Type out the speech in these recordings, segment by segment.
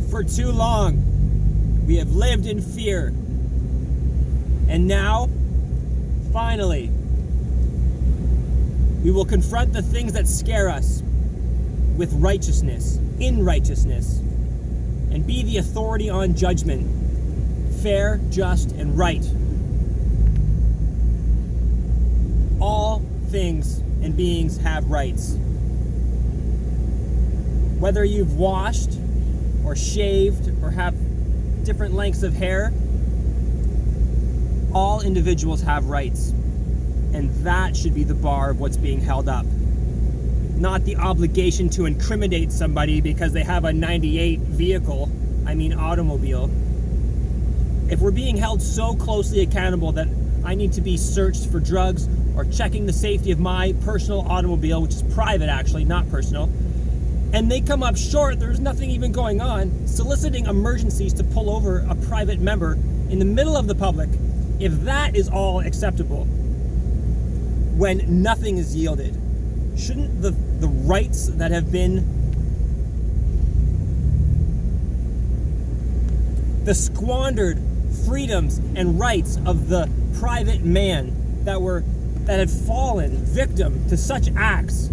For too long, we have lived in fear. And now, finally, we will confront the things that scare us with righteousness, in righteousness, and be the authority on judgment, fair, just, and right. All things and beings have rights. Whether you've washed or shaved or have different lengths of hair, all individuals have rights. And that should be the bar of what's being held up. Not the obligation to incriminate somebody because they have a 98 automobile. If we're being held so closely accountable that I need to be searched for drugs or checking the safety of my personal automobile, which is private actually, not personal, and they come up short, there's nothing even going on, soliciting emergencies to pull over a private member in the middle of the public, if that is all acceptable, when nothing is yielded, shouldn't the rights that have been, the squandered freedoms and rights of the private man that had fallen victim to such acts,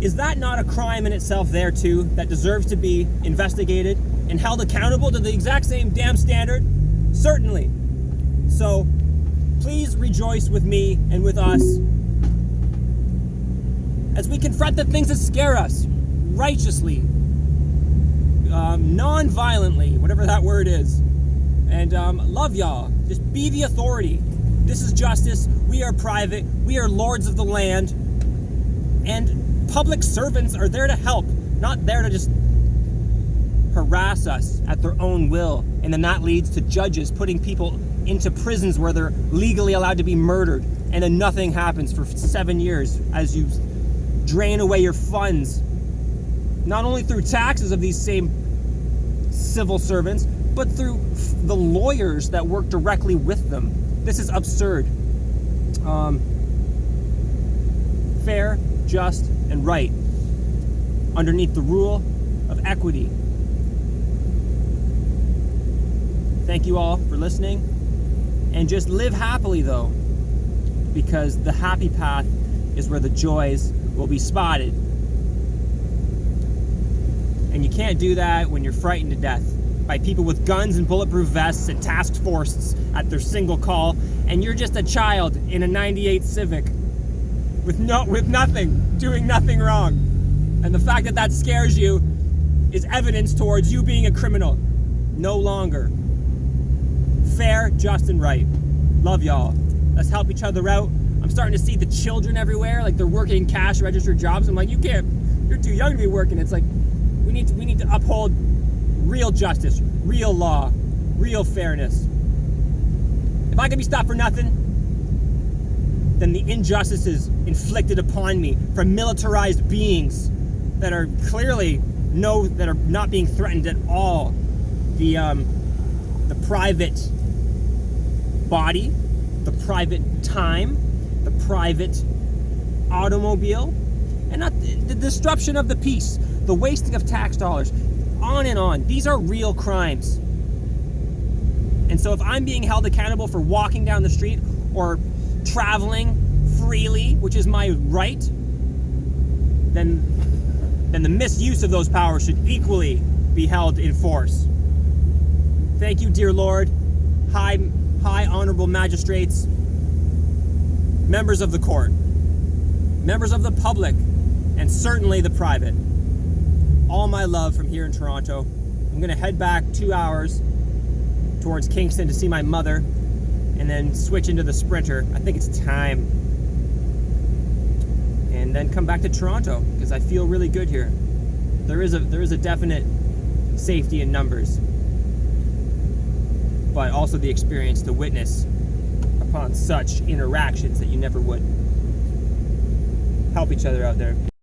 is that not a crime in itself there too, that deserves to be investigated and held accountable to the exact same damn standard? Certainly. So please rejoice with me and with us as we confront the things that scare us righteously, non-violently, whatever that word is. And love y'all. Just be the authority. This is justice. We are private. We are lords of the land. And public servants are there to help, not there to just harass us at their own will. And then that leads to judges putting people into prisons where they're legally allowed to be murdered. And then nothing happens for 7 years as you drain away your funds, not only through taxes of these same civil servants, but through the lawyers that work directly with them. This is absurd. Fair, just, and right, underneath the rule of equity. Thank you all for listening, and just live happily though, because the happy path is where the joys will be spotted. And you can't do that when you're frightened to death by people with guns and bulletproof vests and task forces at their single call, and you're just a child in a 98 Civic with nothing, doing nothing wrong. And the fact that that scares you is evidence towards you being a criminal. No longer. Fair, just, and right. Love y'all. Let's help each other out. I'm starting to see the children everywhere, like they're working cash register jobs. I'm like, you're too young to be working. It's like, we need to uphold real justice, real law, real fairness. If I can be stopped for nothing, then the injustices inflicted upon me from militarized beings that are clearly that are not being threatened at all. The private body, the private time, the private automobile, and not the disruption of the peace, the wasting of tax dollars, on and on. These are real crimes. And so if I'm being held accountable for walking down the street or traveling freely, which is my right, then the misuse of those powers should equally be held in force. Thank you, dear Lord, high honorable magistrates, members of the court, members of the public, and certainly the private. All my love from here in Toronto. I'm gonna head back 2 hours towards Kingston to see my mother, and then switch into the Sprinter. I think it's time. And then come back to Toronto, because I feel really good here. There is a definite safety in numbers, but also the experience to witness upon such interactions that you never would. Help each other out there.